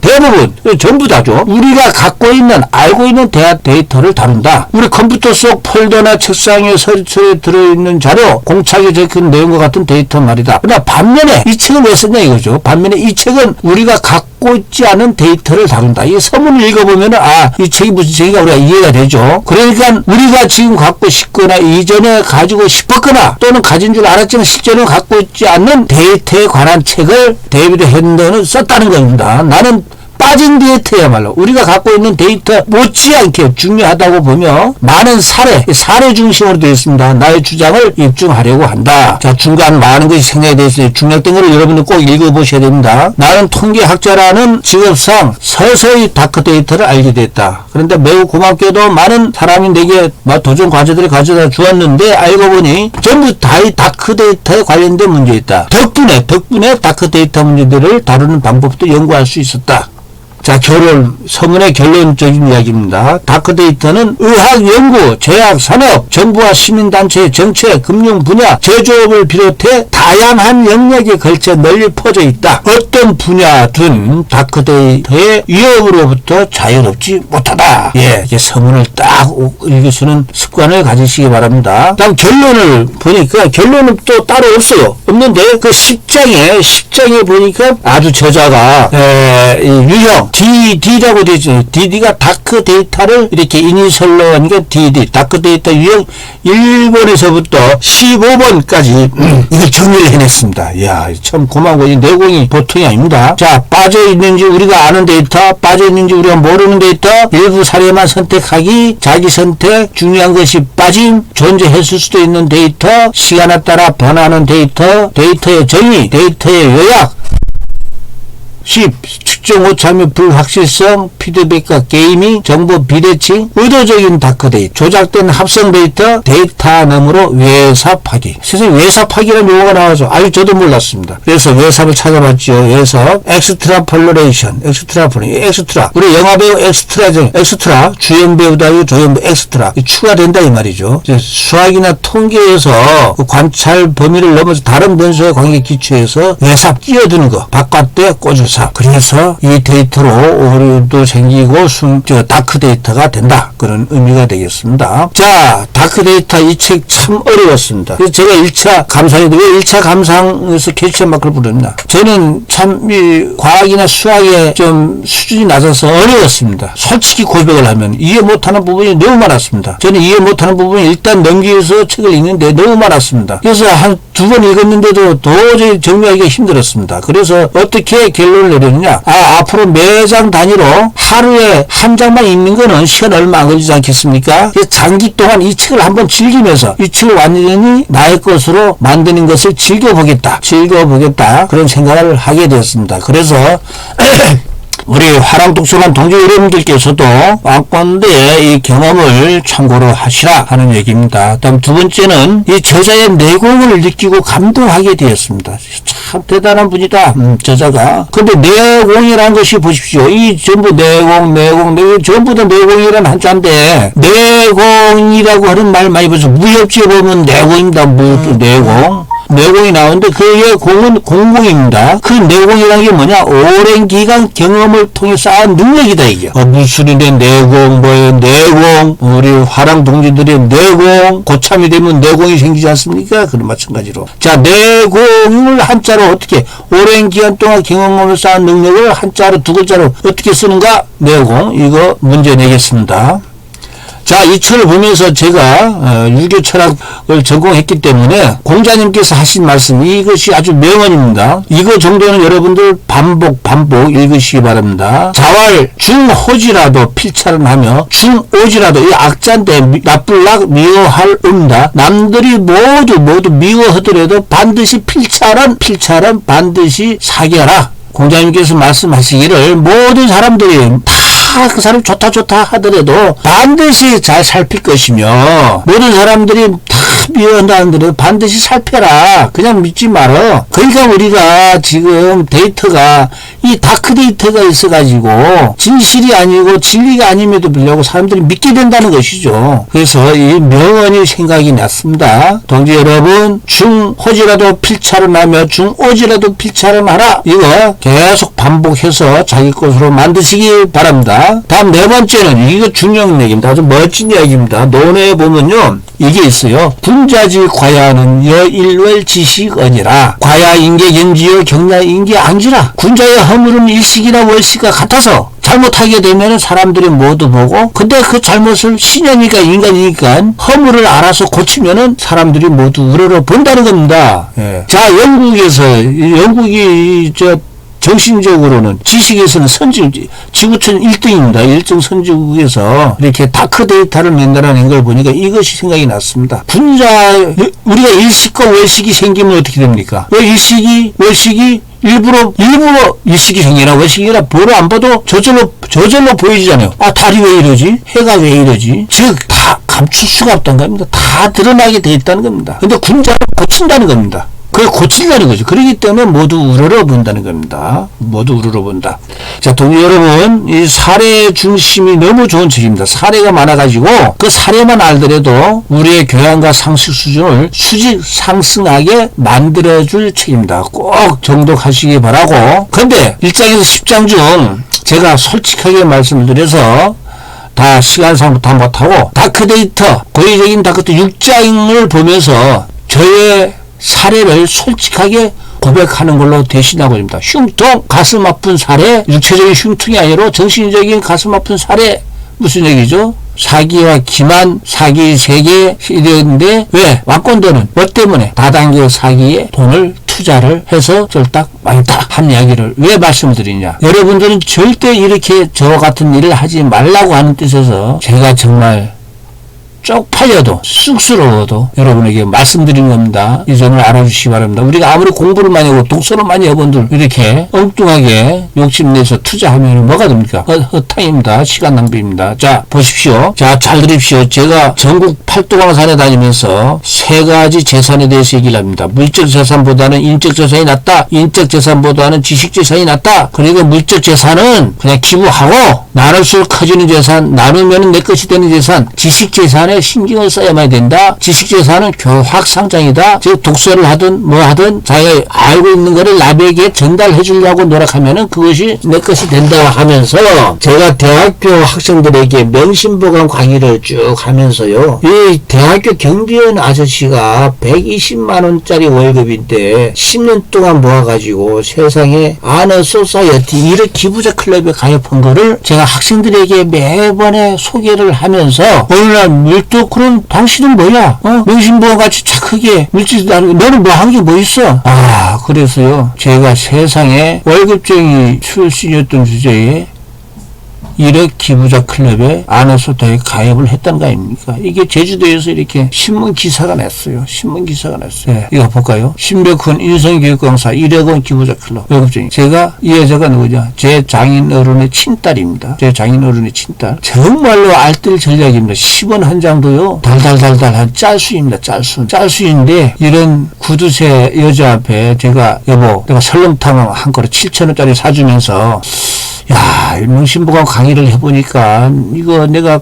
대부분 전부 다죠. 우리가 갖고 있는 알고 있는 데이터를 다룬다. 우리 컴퓨터 속 폴더나 책상에 서류처에 들어있는 자료, 공책에 적힌 내용과 같은 데이터 말이다. 그러나 반면에 이 책은 왜 썼냐 이거죠. 반면에 이 책은 우리가 갖고 있지 않은 데이터를 다룬다. 이 서문을 읽어보면 이 책이 무슨 책인가 우리가 이해가 되죠. 그러니까 우리가 지금 갖고 싶거나 이전에 가지고 싶었거나 또는 가진 줄 알았지만 실제로 갖고 있지 않는 데이터에 관한 책을 데이비드 핸더는 썼다는 겁니다. 나는 빠진 데이터야말로 우리가 갖고 있는 데이터 못지않게 중요하다고 보며 많은 사례 중심으로 되어 있습니다. 나의 주장을 입증하려고 한다. 자, 중간 많은 것이 생략이 되어 있으니 중요했던 것을 여러분들 꼭 읽어보셔야 됩니다. 나는 통계학자라는 직업상 서서히 다크 데이터를 알게 됐다. 그런데 매우 고맙게도 많은 사람이 내게 도전 과제들을 가져다 주었는데 알고 보니 전부 다 이 다크 데이터에 관련된 문제였다. 덕분에 다크 데이터 문제들을 다루는 방법도 연구할 수 있었다. 자, 서문의 결론적인 이야기입니다. 다크데이터는 의학, 연구, 제약, 산업, 정부와 시민단체의 정책, 금융 분야, 제조업을 비롯해 다양한 영역에 걸쳐 널리 퍼져 있다. 어떤 분야든 다크데이터의 위협으로부터 자유롭지 못하다. 예, 이제 서문을 딱 읽으시는 습관을 가지시기 바랍니다. 다음 결론을 보니까 결론은 또 따로 없어요. 없는데 그 10장에 보니까 아주 저자가 유형 DD라고 되죠. DD가 다크 데이터를 이렇게 이니셜로 하니까 DD 다크 데이터 유형 1번에서부터 15번까지 이걸 정리를 해냈습니다. 이야, 참 고마워. 이 내공이 보통이 아닙니다. 자, 빠져있는지 우리가 아는 데이터, 빠져있는지 우리가 모르는 데이터, 일부 사례만 선택하기, 자기 선택, 중요한 것이 빠짐, 존재했을 수도 있는 데이터, 시간에 따라 변하는 데이터, 데이터의 정의, 데이터의 요약, 10. 측정 오차 및 불확실성, 피드백과 게이밍, 정보 비대칭, 의도적인 다크데이터, 조작된 합성 데이터, 데이터 너머로 외삽하기. 세상에 외삽하기라는 용어가 나와서 아유 저도 몰랐습니다. 그래서 외삽을 찾아봤죠. 외삽, 엑스트라폴레이션, 엑스트라. 우리 영화배우 엑스트라, 주연배우다 조연배 엑스트라 추가된다 이 말이죠. 수학이나 통계에서 그 관찰 범위를 넘어서 다른 변수의 관계 기초에서 외삽 끼어드는 거, 바깥에 꽂을 그래서 이 데이터로 오류도 생기고 다크 데이터가 된다. 그런 의미가 되겠습니다. 자, 다크 데이터 이 책 참 어려웠습니다. 그래서 제가 1차 감상인데 왜 1차 감상에서 퀘스천 마크를 부릅니다. 저는 참 과학이나 수학에 좀 수준이 낮아서 어려웠습니다. 솔직히 고백을 하면 이해 못하는 부분이 너무 많았습니다. 저는 이해 못하는 부분이 일단 넘기면서 책을 읽는데 너무 많았습니다. 그래서 한 2번 읽었는데도 도저히 정리하기가 힘들었습니다. 그래서 어떻게 결론을 내렸느냐. 앞으로 매장 단위로 하루에 한 장만 읽는 거는 시간 얼마 안 걸리지 않겠습니까? 장기 동안 이 책을 한번 즐기면서 이 책을 완전히 나의 것으로 만드는 것을 즐겨보겠다. 그런 생각을 하게 되었습니다. 그래서 우리 화랑독서관 동지 여러분들께서도 왕권대의 이 경험을 참고로 하시라 하는 얘기입니다. 다음 두 번째는 이 저자의 내공을 느끼고 감동하게 되었습니다. 참 대단한 분이다. 저자가. 근데 내공이라는 것이 보십시오. 이 전부 내공 전부 다 내공이라는 한자인데 내공이라고 하는 말 많이 보세요. 무협지에 보면 내공입니다. 내공이 나오는데 그의 공은 공공입니다. 그 내공이라는 게 뭐냐? 오랜 기간 경험을 통해 쌓은 능력이다 이게. 무술인의 내공, 내공, 우리 화랑 동지들의 내공, 고참이 되면 내공이 생기지 않습니까? 그런 마찬가지로. 자, 내공을 한자로 어떻게 오랜 기간 동안 경험을 쌓은 능력을 한자로 두 글자로 어떻게 쓰는가? 내공. 이거 문제 내겠습니다. 자, 이 책을 보면서 제가 유교 철학을 전공했기 때문에 공자님께서 하신 말씀 이것이 아주 명언입니다. 이거 정도는 여러분들 반복 읽으시기 바랍니다. 자왈 중호지라도 필찰은 하며 중오지라도 이 악자인데 나쁠락 미워할 옵니다. 남들이 모두 미워하더라도 반드시 필찰은 반드시 사겨라. 공자님께서 말씀하시기를 모든 사람들이 다 그 사람 좋다 하더라도 반드시 잘 살필 것이며 모든 사람들이 다 미워한다는데도 반드시 살펴라. 그냥 믿지 말어. 그러니까 우리가 지금 데이터가 이 다크 데이터가 있어가지고 진실이 아니고 진리가 아님에도 불구하고 사람들이 믿게 된다는 것이죠. 그래서 이 명언이 생각이 났습니다. 동지 여러분, 중호지라도 필찰을 하며 중오지라도 필찰을 하라. 이거 계속 반복해서 자기 것으로 만드시기 바랍니다. 다음 네 번째는 이거 중요한 얘기입니다. 아주 멋진 이야기입니다. 논어에 보면요. 이게 있어요. 군자지 과야는 여일웰 지식언이라 과야인계 연지요 경야인계 안지라. 군자의 허물은 일식이나 월식과 같아서 잘못하게 되면 사람들이 모두 보고 근데 그 잘못을 신이니까 인간이니까 허물을 알아서 고치면은 사람들이 모두 우러러 본다는 겁니다. 예. 자, 영국이 정신적으로는 지식에서는 지구촌 1등입니다. 1등 선진국에서 이렇게 다크 데이터를 맨날하는 걸 보니까 이것이 생각이 났습니다. 우리가 일식과 월식이 생기면 어떻게 됩니까? 왜 일식이, 월식이 일부러 일식이 생기나 월식이나 보러 안 봐도 저절로 보이잖아요. 달이 왜 이러지? 해가 왜 이러지? 즉, 다 감출 수가 없다는 겁니다. 다 드러나게 돼 있다는 겁니다. 근데 군자를 고친다는 겁니다. 그걸 고친다는 거죠. 그렇기 때문에 모두 우러러본다는 겁니다. 모두 우러러본다. 자, 동료 여러분, 이 사례 중심이 너무 좋은 책입니다. 사례가 많아가지고 그 사례만 알더라도 우리의 교양과 상식 수준을 수직 상승하게 만들어줄 책입니다. 꼭 정독하시기 바라고. 그런데 1장에서 10장 중 제가 솔직하게 말씀을 드려서 다 시간상 다 못하고 다크데이터, 고의적인 다크데이터 6장을 보면서 저의 사례를 솔직하게 고백하는 걸로 대신하고 있습니다. 흉통, 가슴 아픈 사례, 육체적인 흉통이 아니라 정신적인 가슴 아픈 사례. 무슨 얘기죠? 사기와 기만, 사기 세계 이랬는데 왜? 왕권도는 뭐 때문에? 다단계 사기에 돈을 투자를 해서 쫄딱 망했다 한 이야기를 왜 말씀을 드리냐. 여러분들은 절대 이렇게 저와 같은 일을 하지 말라고 하는 뜻에서 제가 정말 쪽팔려도 쑥스러워도 여러분에게 말씀드리는 겁니다. 이 점을 알아주시기 바랍니다. 우리가 아무리 공부를 많이 하고 독서를 많이 해본들 이렇게 엉뚱하게 욕심내서 투자하면 뭐가 됩니까? 헛탕입니다. 시간 낭비입니다. 자, 보십시오. 자, 잘 들으십시오. 제가 전국 팔도강산에 다니면서 세 가지 재산에 대해서 얘기를 합니다. 물적 재산보다는 인적 재산이 낫다. 인적 재산보다는 지식 재산이 낫다. 그리고 물적 재산은 그냥 기부하고 나눌수록 커지는 재산, 나누면 내 것이 되는 재산, 지식 재산에 신경을 써야만 된다. 지식재산은 교학상장이다. 즉 독서를 하든 뭐 하든 자기가 알고 있는 거를 남에게 전달해 주려고 노력하면은 그것이 내 것이 된다 하면서 제가 대학교 학생들에게 명심보감 강의를 쭉 하면서요. 이 대학교 경비원 아저씨가 120만 원짜리 월급인데 10년 동안 모아가지고 세상에 아너 소사이어티 이런 기부자 클럽에 가입한 거를 제가 학생들에게 매번에 소개를 하면서 어느 날 물도 그럼 당신은 뭐야? 명심보험 같이 착하게 물질도 아니고 너는 뭐 한 게 뭐 있어? 아, 그래서요. 제가 세상에 월급쟁이 출신이었던 주제에 1억 기부자 클럽에 아나소다에 가입을 했다는 거 아닙니까? 이게 제주도에서 이렇게 신문 기사가 났어요. 신문 기사가 났어요. 네, 이거 볼까요? 신백훈 인성교육강사 1억 원 기부자 클럽 월급쟁이. 제가 이 여자가 누구냐? 제 장인어른의 친딸입니다. 제 장인어른의 친딸. 정말로 알뜰 전략입니다. 10원 한 장도요. 달달달달 한 짤수입니다. 짤수. 짤수인데 이런 구두쇠 여자 앞에 제가 여보 내가 설렁탕 한 그릇 7,000원짜리 사주면서 야, 명심보감 강의를 해보니까, 이거 내가,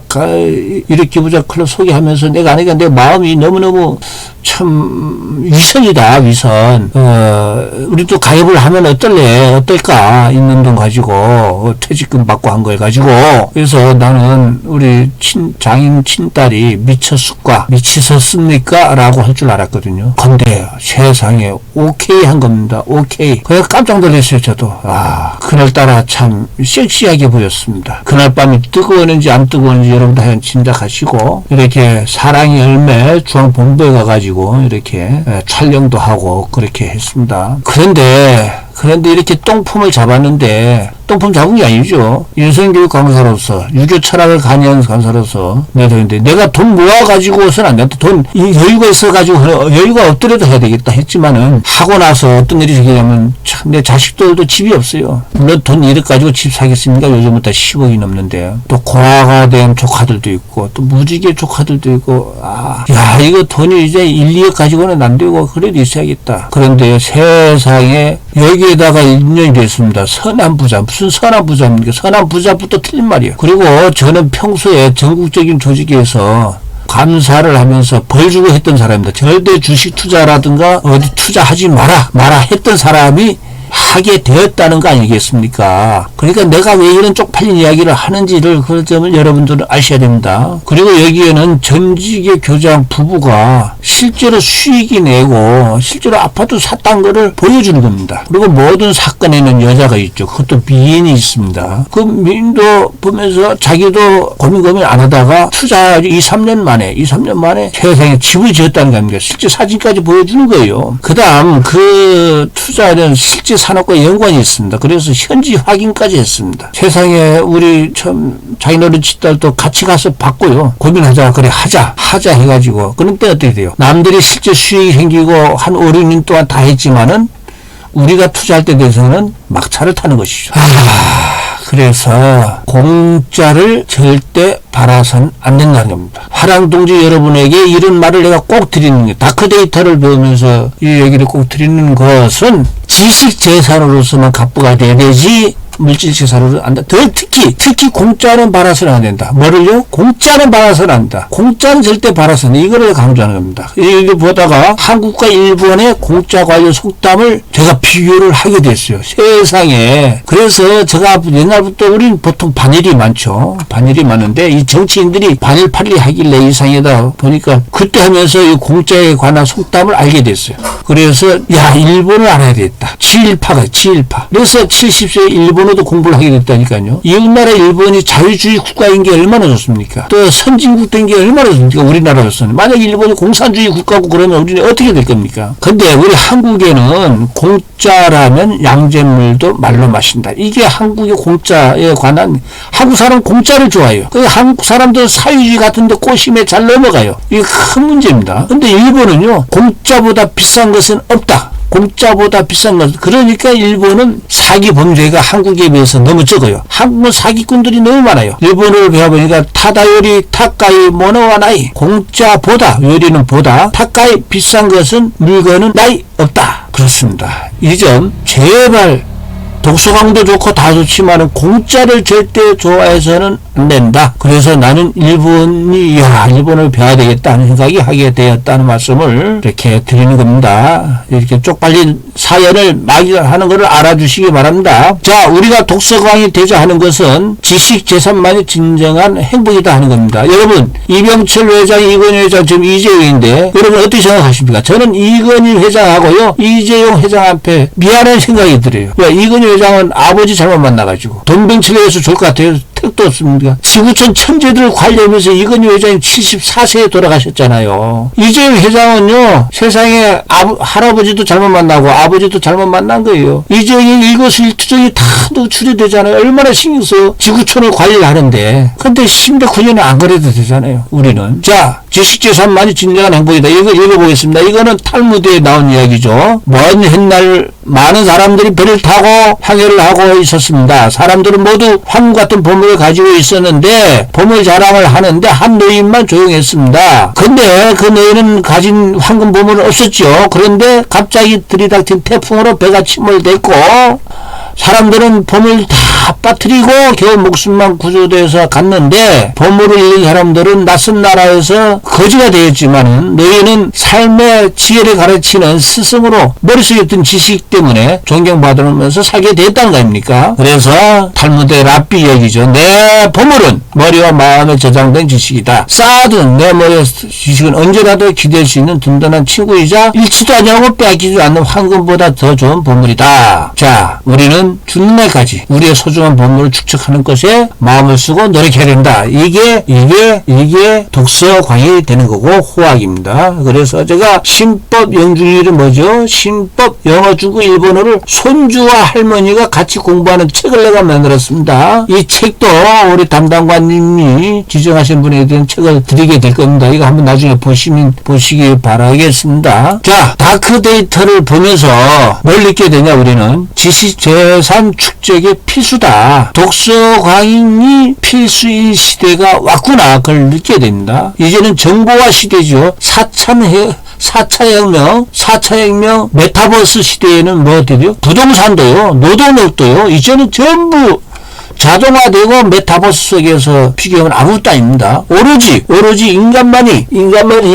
이렇게 기부자 클럽 소개하면서 내가 하니까 내 마음이 너무너무 참, 위선이다, 위선. 우리도 가입을 하면 어떨까? 있는 돈 가지고, 퇴직금 받고 한 걸 가지고. 그래서 나는 우리 장인 친딸이 미쳤을까? 미치셨습니까? 라고 할 줄 알았거든요. 근데 세상에 오케이 한 겁니다. 오케이. 그래 깜짝 놀랐어요, 저도. 아, 그날따라 참, 섹시하게 보였습니다. 그날 밤이 뜨거웠는지 안 뜨거웠는지 여러분도 하여간 짐작하시고 이렇게 사랑의 열매 중앙본부에 가가지고 이렇게 촬영도 하고 그렇게 했습니다. 그런데 이렇게 똥품을 잡았는데 똥품 잡은 게 아니죠. 인성교육 강사로서 유교 철학을 강의하는 강사로서 내가 돈 모아가지고서는 안 된다. 돈 여유가 있어가지고 여유가 없더라도 해야 되겠다 했지만은 하고 나서 어떤 일이 생기냐면 참 내 자식들도 집이 없어요. 물론 돈 1억 가지고 집 사겠습니까? 요즘부터 10억이 넘는데 또 고아가 된 조카들도 있고 또 무지개 조카들도 있고 야 이거 돈이 이제 1, 2억 가지고는 안 되고 그래도 있어야겠다. 그런데 세상에 여기에다가 인연이 됐습니다. 선한 부자. 무슨 선한 부자입니까? 선한 부자부터 틀린 말이에요. 그리고 저는 평소에 전국적인 조직에서 감사를 하면서 벌 주고 했던 사람입니다. 절대 주식 투자라든가 어디 투자하지 마라 했던 사람이 하게 되었다는 거 아니겠습니까? 그러니까 내가 왜 이런 쪽팔린 이야기를 하는지를 그 점을 여러분들은 아셔야 됩니다. 그리고 여기에는 전직의 교장 부부가 실제로 수익이 내고 실제로 아파트 샀다는 거를 보여주는 겁니다. 그리고 모든 사건에는 여자가 있죠. 그것도 미인이 있습니다. 그 미인도 보면서 자기도 고민 안 하다가 투자 2, 3년 만에 세상에 집을 지었다는 겁니다. 실제 사진까지 보여주는 거예요. 그 다음 그 투자는 실제 산업과 연관이 있습니다. 그래서 현지 확인까지 했습니다. 세상에 우리 참 자기너른 친딸도 같이 가서 받고요. 고민하자 그래 하자 해가지고 그런데 어떻게 돼요? 남들이 실제 수익이 생기고 한 5, 6년 동안 다 했지만은 우리가 투자할 때 대해서는 막차를 타는 것이죠. 그래서 공짜를 절대 바라서는 안 된다는 겁니다. 화랑동지 여러분에게 이런 말을 내가 꼭 드리는 게, 다크데이터를 배우면서 이 얘기를 꼭 드리는 것은 지식재산으로서는 갑부가 돼야 되지 물질재산으로는 안 된다. 더 특히 공짜는 바라서는 안 된다. 뭐를요? 공짜는 바라서는 안 된다. 공짜는 절대 바라서는, 이거를 강조하는 겁니다. 이걸 보다가 한국과 일본의 공짜 관련 속담을 제가 비교를 하게 됐어요. 세상에. 그래서 제가 옛날부터 우리는 보통 반일이 많죠. 반일이 많은데 이 정치인들이 반일 팔일 하길래 이상하다 보니까 그때 하면서 이 공짜에 관한 속담을 알게 됐어요. 그래서 야, 일본을 알아야 되겠다. 지일파가 지일파. 그래서 70세 일본어도 공부를 하게 됐다니까요. 이웃나라 일본이 자유주의 국가인 게 얼마나 좋습니까? 또 선진국 된 게 얼마나 좋습니까? 우리나라로서는. 만약 일본이 공산주의 국가고 그러면 우리는 어떻게 될 겁니까? 근데 우리 한국에는 공짜라면 양잿물도 말로 마신다. 이게 한국의 공짜에 관한, 한국 사람 공짜를 좋아해요. 그 한국 사람들 사유지 같은 데 꼬심에 잘 넘어가요. 이게 큰 문제입니다. 근데 일본은요, 공짜보다 비싼 것은 없다. 공짜보다 비싼 것. 그러니까 일본은 사기 범죄가 한국에 비해서 너무 적어요. 한국은 사기꾼들이 너무 많아요. 일본어를 배워보니까 타다요리 타카이 모노와나이, 공짜보다, 요리는 보다, 타카이 비싼 것은, 물건은 나이 없다. 그렇습니다. 이 점 제발, 독서광도 좋고 다 좋지만은 공짜를 절대 좋아해서는 안 된다. 그래서 나는 일본을 배워야 되겠다 하는 생각이 하게 되었다는 말씀을 이렇게 드리는 겁니다. 이렇게 쪽팔린 사연을 하는 것을 알아주시기 바랍니다. 자, 우리가 독서광이 되자 하는 것은 지식재산만이 진정한 행복이다 하는 겁니다. 여러분, 이병철 회장, 이건희 회장, 지금 이재용인데 여러분 어떻게 생각하십니까? 저는 이건희 회장하고요, 이재용 회장한테 미안한 생각이 들어요. 야, 이건희 회장은 아버지 잘못 만나가지고 돈병치레에서 좋을 것 같아요. 택도 없습니까? 지구촌 천재들 관리하면서 이건희 회장님 74세에 돌아가셨잖아요. 이재용 회장은요, 세상에 할아버지도 잘못 만나고 아버지도 잘못 만난 거예요. 이재용이 일거수일투족이 다 노출이 되잖아요. 얼마나 신경 써 지구촌을 관리를 하는데. 근데 10대 9년에 안 그래도 되잖아요. 우리는. 자, 지식재산만이 진정한 행복이다. 이거 읽어보겠습니다. 이거는 탈무드에 나온 이야기죠. 먼 옛날 많은 사람들이 배를 타고 항해를 하고 있었습니다. 사람들은 모두 황금 같은 보물을 가지고 있었는데 보물 자랑을 하는데 한 노인만 조용했습니다. 근데 그 노인은 가진 황금 보물은 없었죠. 그런데 갑자기 들이닥친 태풍으로 배가 침몰됐고 사람들은 보물 다 빠뜨리고 겨우 목숨만 구조돼서 갔는데, 보물을 잃은 사람들은 낯선 나라에서 거지가 되었지만은 너희는 삶의 지혜를 가르치는 스승으로 머릿속에 든 지식 때문에 존경받으면서 살게 됐다는 거 아닙니까? 그래서 탈무드의 랍비 얘기죠. 내 보물은 머리와 마음에 저장된 지식이다. 쌓아둔 내 머리의 지식은 언제라도 기댈 수 있는 든든한 친구이자 잃지도 않냐고 빼앗기지 않는 황금보다 더 좋은 보물이다. 자, 우리는 죽는 날까지 우리의 소중한 보물을 축적하는 것에 마음을 쓰고 노력해야 된다. 이게 독서광이 되는 거고 호학입니다. 그래서 제가 신법 영중일은 뭐죠? 신법 영어, 중국, 일본어를 손주와 할머니가 같이 공부하는 책을 내가 만들었습니다. 이 책도 우리 담당관님이 지정하신 분에 대한 책을 드리게 될 겁니다. 이거 한번 나중에 보시기 바라겠습니다. 자, 다크데이터를 보면서 뭘 느끼게 되냐, 우리는 지식재산 축적이 필수다. 독서광이 필수인 시대가 왔구나. 그걸 느끼게 됩니다. 이제는 정보화 시대죠. 4차 혁명, 메타버스 시대에는 뭐들이요? 부동산도요, 노동력도요, 이제는 전부 자동화되고 메타버스 속에서 비교하면 아무것도 아닙니다. 오로지 인간만이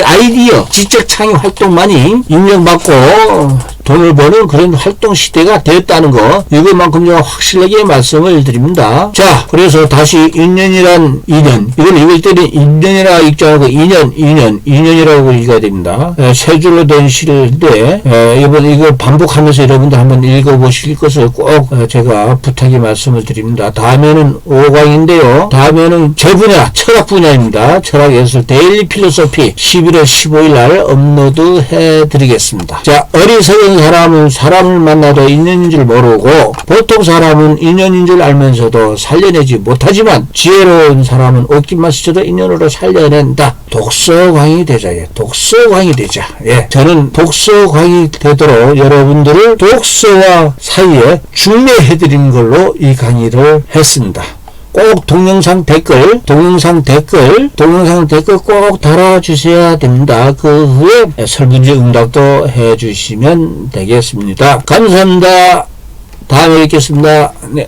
아이디어, 지적 창의 활동만이 인정받고 돈을 버는 그런 활동 시대가 되었다는 거, 이것만큼 제가 확실하게 말씀을 드립니다. 자, 그래서 다시 인연이란 인연, 이걸 읽을 때는 인연이라 읽지 않고 인연이라고 읽어야 됩니다. 세 줄로 된 시인데 이거 반복하면서 여러분들 한번 읽어보실 것을 꼭 제가 부탁의 말씀을 드립니다. 다음에는 5강인데요. 다음에는 제 분야, 철학 분야입니다. 철학예술 데일리 필로소피 11월 15일 날 업로드 해드리겠습니다. 자, 어리석은 어떤 사람은 사람을 만나도 인연인 줄 모르고 보통 사람은 인연인 줄 알면서도 살려내지 못하지만 지혜로운 사람은 옷깃만 스쳐도 인연으로 살려낸다. 독서광이 되자. 예. 독서광이 되자. 예. 저는 독서광이 되도록 여러분들을 독서와 사이에 중매해드리는 걸로 이 강의를 했습니다. 꼭 동영상 댓글 꼭 달아주셔야 됩니다. 그 후에 설문지 응답도 해주시면 되겠습니다. 감사합니다. 다음에 뵙겠습니다. 네.